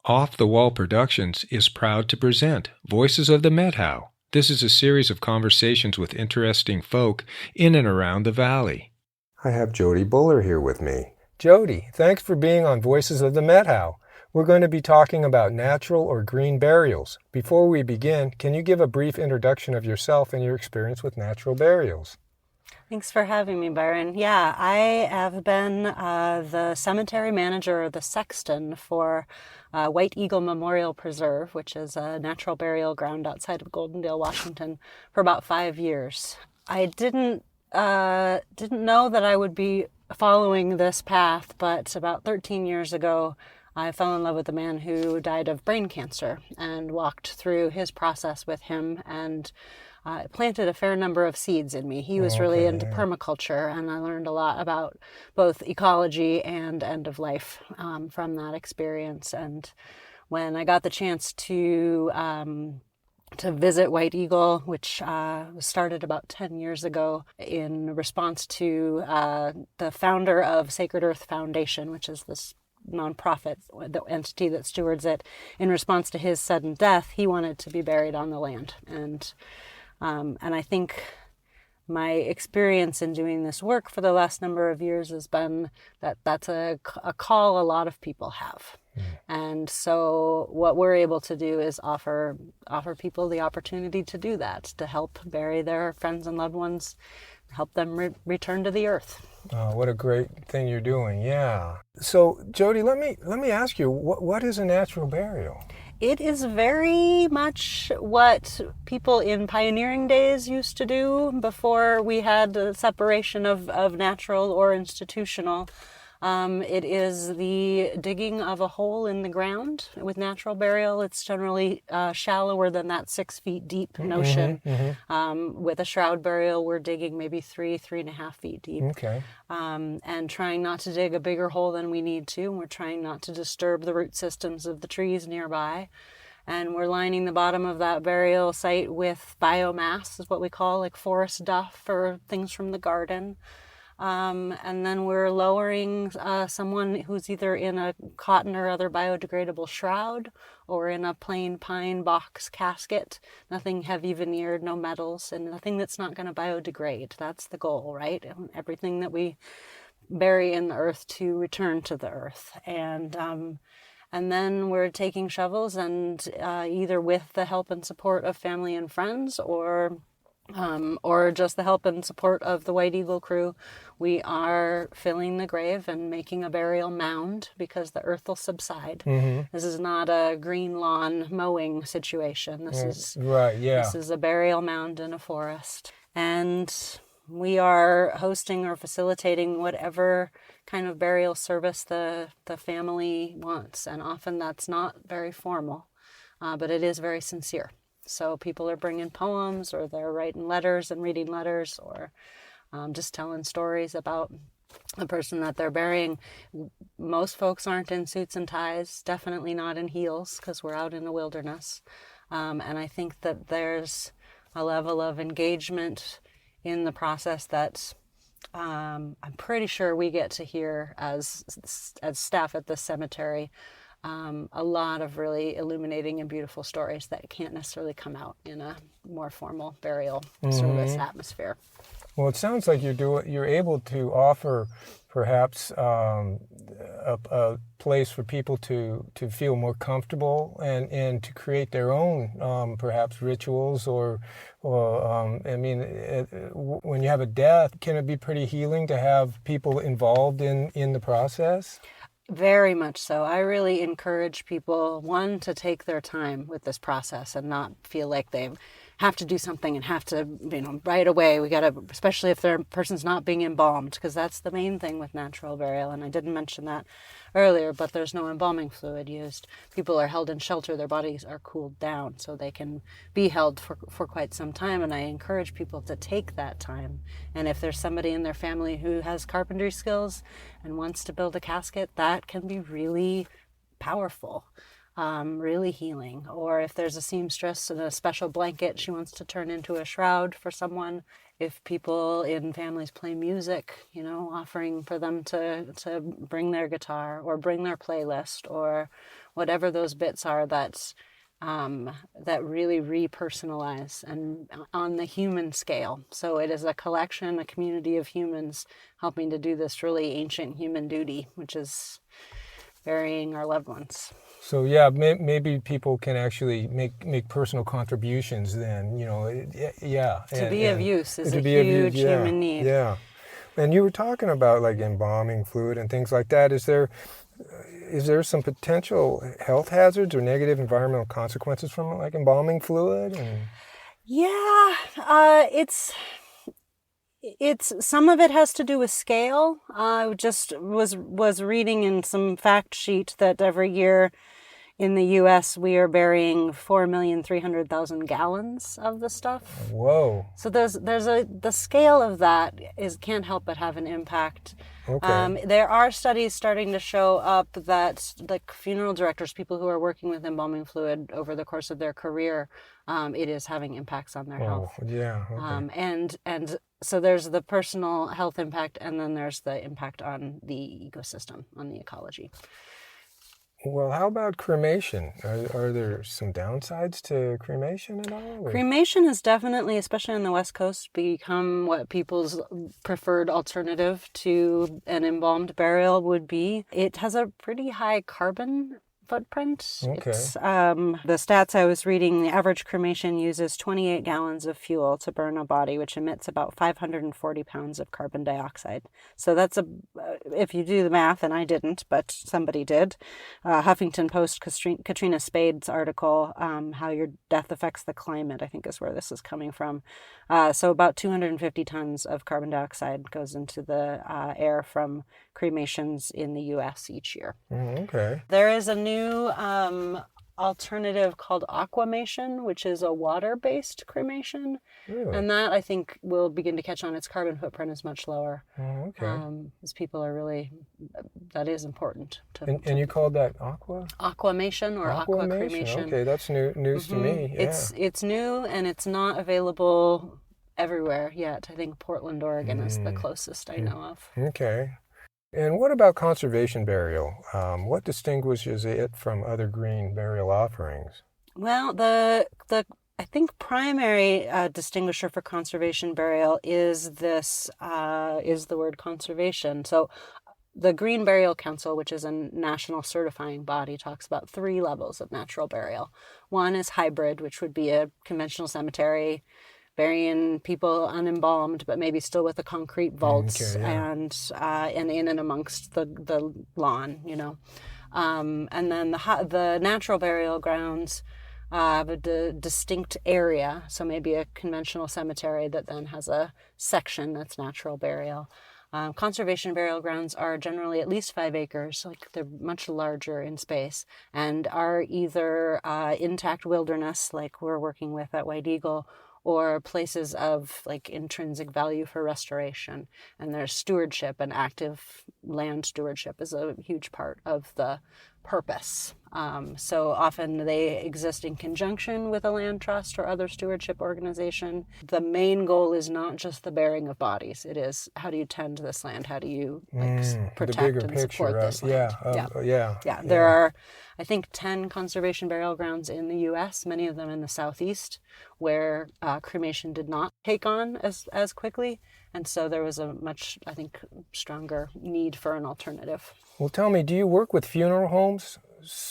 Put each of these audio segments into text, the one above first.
Off the Wall Productions is proud to present Voices of the Methow. This is a series of conversations with interesting folk in and around the valley. I have Jodie Buller here with me. Jodie, thanks for being on Voices of the Methow. We're going to be talking about natural or green burials. Before we begin, can you give a brief introduction of yourself and your experience with natural burials? Thanks for having me, Byron. Yeah, I have been the cemetery manager, or the sexton, for White Eagle Memorial Preserve, which is a natural burial ground outside of Goldendale, Washington, for about 5 years. I didn't know that I would be following this path, but about 13 years ago, I fell in love with a man who died of brain cancer and walked through his process with him and planted a fair number of seeds in me. He was really into permaculture, and I learned a lot about both ecology and end of life from that experience. And when I got the chance to visit White Eagle, which was started about 10 years ago in response to the founder of Sacred Earth Foundation, which is this nonprofit, the entity that stewards it, in response to his sudden death, he wanted to be buried on the land. And I think my experience in doing this work for the last number of years has been that that's a call a lot of people have. And so what we're able to do is offer people the opportunity to do that, to help bury their friends and loved ones, help them return to the earth. Oh, what a great thing you're doing, yeah. So, Jodie, let me ask you, what is a natural burial? It is very much what people in pioneering days used to do before we had the separation of natural or institutional. It is the digging of a hole in the ground. With natural burial, it's generally shallower than that 6 feet deep notion. With a shroud burial, we're digging maybe 3.5 feet deep. Okay. And trying not to dig a bigger hole than we need to. We're trying not to disturb the root systems of the trees nearby. And we're lining the bottom of that burial site with biomass, is what we call like forest duff or things from the garden. And then we're lowering someone who's either in a cotton or other biodegradable shroud or in a plain pine box casket. Nothing heavy veneered, no metals, and nothing that's not going to biodegrade. That's the goal, right? Everything that we bury in the earth to return to the earth. And then we're taking shovels and either with the help and support of family and friends or just the help and support of the White Eagle crew, we are filling the grave and making a burial mound because the earth will subside. This is not a green lawn mowing situation. This is a burial mound in a forest. And we are hosting or facilitating whatever kind of burial service the family wants. And often that's not very formal, but it is very sincere. So people are bringing poems, or they're writing letters and reading letters, or just telling stories about the person that they're burying. Most folks aren't in suits and ties, definitely not in heels, because we're out in the wilderness. And I think that there's a level of engagement in the process that I'm pretty sure we get to hear as staff at the cemetery. A lot of really illuminating and beautiful stories that can't necessarily come out in a more formal burial service atmosphere. Well, it sounds like you're able to offer perhaps a place for people to feel more comfortable and to create their own perhaps rituals or when you have a death, can it be pretty healing to have people involved in the process? Very much so. I really encourage people, one, to take their time with this process and not feel like they have to do something and have to, right away. We got to, especially if their person's not being embalmed, because that's the main thing with natural burial. And I didn't mention that earlier, but there's no embalming fluid used. People are held in shelter. Their bodies are cooled down so they can be held for quite some time. And I encourage people to take that time. And if there's somebody in their family who has carpentry skills and wants to build a casket, that can be really powerful. Really healing. Or if there's a seamstress and a special blanket she wants to turn into a shroud for someone. If people in families play music, offering for them to bring their guitar or bring their playlist or whatever those bits are that really repersonalize and on the human scale. So it is a collection, a community of humans helping to do this really ancient human duty, which is burying our loved ones. So yeah, maybe people can actually make personal contributions then, yeah. To be of use is a huge human need. Yeah. And you were talking about like embalming fluid and things like that. Is there some potential health hazards or negative environmental consequences from like embalming fluid? Yeah, it's some of it has to do with scale. I just was reading in some fact sheet that every year in the U.S. we are burying 4,300,000 gallons of the stuff. Whoa! So the scale of that can't help but have an impact. Okay. There are studies starting to show up that like funeral directors, people who are working with embalming fluid over the course of their career, it is having impacts on their health. Yeah. Okay. And so there's the personal health impact, and then there's the impact on the ecosystem, on the ecology. Well, how about cremation? Are there some downsides to cremation at all? Or? Cremation has definitely, especially on the West Coast, become what people's preferred alternative to an embalmed burial would be. It has a pretty high carbon footprint. Okay. It's, the stats I was reading, the average cremation uses 28 gallons of fuel to burn a body, which emits about 540 pounds of carbon dioxide. So that's if you do the math, and I didn't, but somebody did, Huffington Post, Katrina Spade's article, How Your Death Affects the Climate, I think is where this is coming from. So about 250 tons of carbon dioxide goes into the air from cremations in the U.S. each year. Okay. There is a new alternative called aquamation, which is a water-based cremation. Really? And that, I think, will begin to catch on. Its carbon footprint is much lower. Oh, okay. As people are really, that is important. And you called that aquamation or aqua cremation. Okay, that's news to me. Yeah. It's new, and it's not available everywhere yet. I think Portland, Oregon is the closest I know of. Okay. And what about conservation burial? What distinguishes it from other green burial offerings? Well, the I think primary distinguisher for conservation burial is the word conservation. So the Green Burial Council, which is a national certifying body, talks about 3 levels of natural burial. One is hybrid, which would be a conventional cemetery, burying people unembalmed, but maybe still with the concrete vaults and in and amongst the lawn, And then the natural burial grounds have a distinct area, so maybe a conventional cemetery that then has a section that's natural burial. Conservation burial grounds are generally at least 5 acres, like they're much larger in space, and are either intact wilderness, like we're working with at White Eagle, or places of like intrinsic value for restoration. And there's stewardship, and active land stewardship is a huge part of the purpose. So often they exist in conjunction with a land trust or other stewardship organization. The main goal is not just the burying of bodies. It is, how do you tend this land? How do you protect and support this land? There are, I think, 10 conservation burial grounds in the U.S., many of them in the Southeast, where cremation did not take on as quickly. And so there was a much, I think, stronger need for an alternative. Well, tell me, do you work with funeral homes?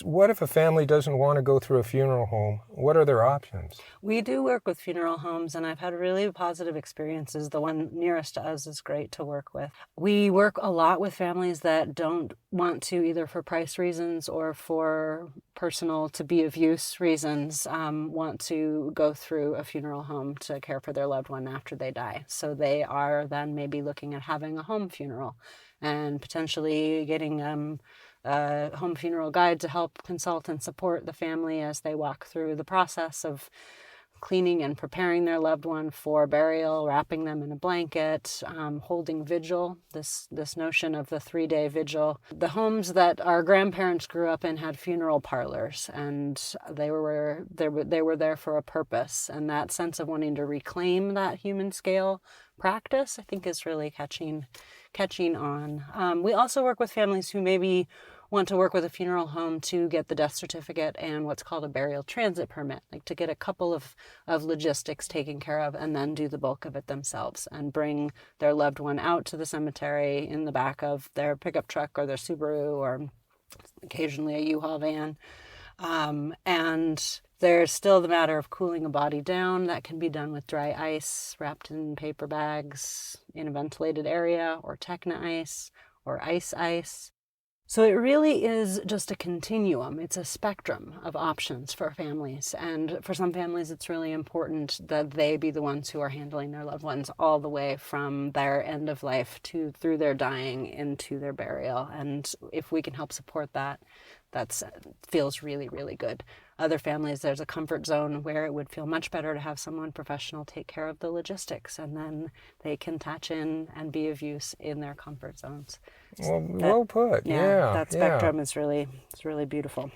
What if a family doesn't want to go through a funeral home? What are their options? We do work with funeral homes, and I've had really positive experiences. The one nearest to us is great to work with. We work a lot with families that don't want to, either for price reasons or for personal to be of use reasons, want to go through a funeral home to care for their loved one after they die. So they are then maybe looking at having a home funeral and potentially getting a home funeral guide to help consult and support the family as they walk through the process of cleaning and preparing their loved one for burial, wrapping them in a blanket, holding vigil, this notion of the 3-day vigil. The homes that our grandparents grew up in had funeral parlors, and they were there for a purpose. And that sense of wanting to reclaim that human scale practice, I think, is really catching on. We also work with families who maybe want to work with a funeral home to get the death certificate and what's called a burial transit permit, like to get a couple of logistics taken care of and then do the bulk of it themselves and bring their loved one out to the cemetery in the back of their pickup truck or their Subaru or occasionally a U-Haul van. And there's still the matter of cooling a body down. That can be done with dry ice wrapped in paper bags in a ventilated area, or Techna ice, or ice. So it really is just a continuum. It's a spectrum of options for families. And for some families, it's really important that they be the ones who are handling their loved ones all the way from their end of life to through their dying into their burial. And if we can help support that, that feels really, really good. Other families, there's a comfort zone where it would feel much better to have someone professional take care of the logistics, and then they can touch in and be of use in their comfort zones. Well put. Yeah, that spectrum is really beautiful.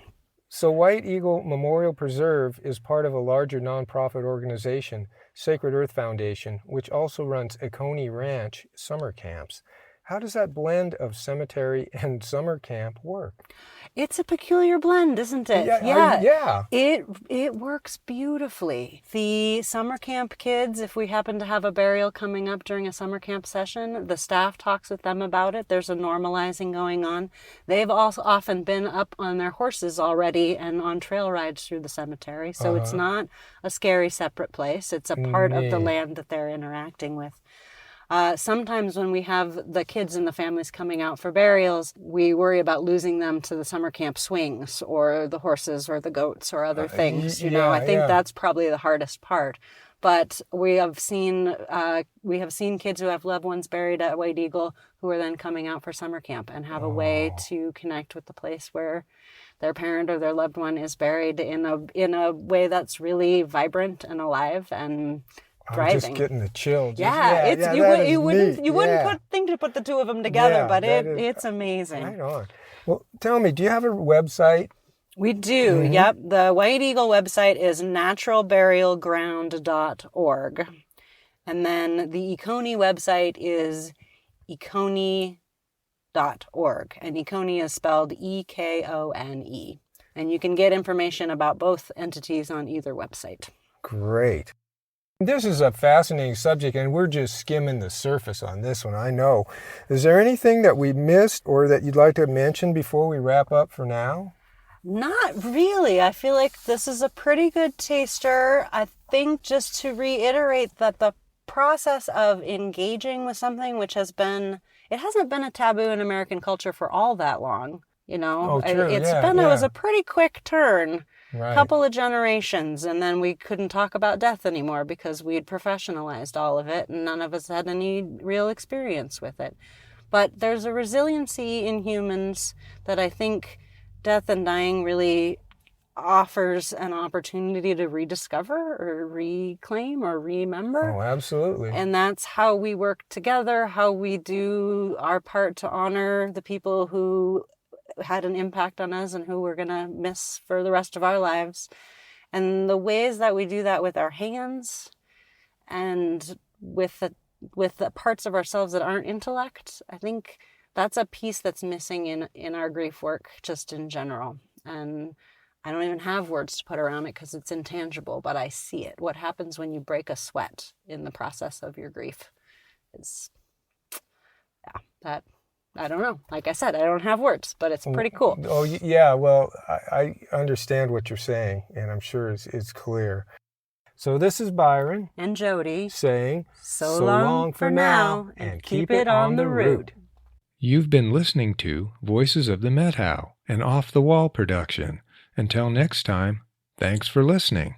So White Eagle Memorial Preserve is part of a larger nonprofit organization, Sacred Earth Foundation, which also runs Oconee Ranch summer camps. How does that blend of cemetery and summer camp work? It's a peculiar blend, isn't it? Yeah. It works beautifully. The summer camp kids, if we happen to have a burial coming up during a summer camp session, the staff talks with them about it. There's a normalizing going on. They've also often been up on their horses already and on trail rides through the cemetery. So it's not a scary separate place. It's a part of the land that they're interacting with. Sometimes when we have the kids and the families coming out for burials, we worry about losing them to the summer camp swings or the horses or the goats or other things. I think that's probably the hardest part. But we have seen kids who have loved ones buried at White Eagle who are then coming out for summer camp and have a way to connect with the place where their parent or their loved one is buried in a way that's really vibrant and alive and thriving. I'm just getting the chills. You wouldn't think to put the two of them together, but it's amazing. Right on. Well, tell me, do you have a website? We do. Yep. The White Eagle website is naturalburialground.org. And then the Oconee website is Oconee.org. And Oconee is spelled Ekone. And you can get information about both entities on either website. Great. This is a fascinating subject, and we're just skimming the surface on this one, I know. Is there anything that we missed or that you'd like to mention before we wrap up for now? Not really. I feel like this is a pretty good taster. I think just to reiterate that the process of engaging with something which hasn't been a taboo in American culture for all that long. It was a pretty quick turn. Right. Couple of generations, and then we couldn't talk about death anymore because we'd professionalized all of it and none of us had any real experience with it. But there's a resiliency in humans that I think death and dying really offers an opportunity to rediscover or reclaim or remember. Oh, absolutely. And that's how we work together, how we do our part to honor the people who had an impact on us and who we're going to miss for the rest of our lives. And the ways that we do that with our hands and with the parts of ourselves that aren't intellect, I think that's a piece that's missing in our grief work just in general. And I don't even have words to put around it because it's intangible, but I see it. What happens when you break a sweat in the process of your grief is, that I don't know. Like I said, I don't have words, but it's pretty cool. Oh, yeah. Well, I understand what you're saying, and I'm sure it's clear. So this is Byron. And Jodie. Saying, so long for now, and keep it on the root. You've been listening to Voices of the Methow, an off-the-wall production. Until next time, thanks for listening.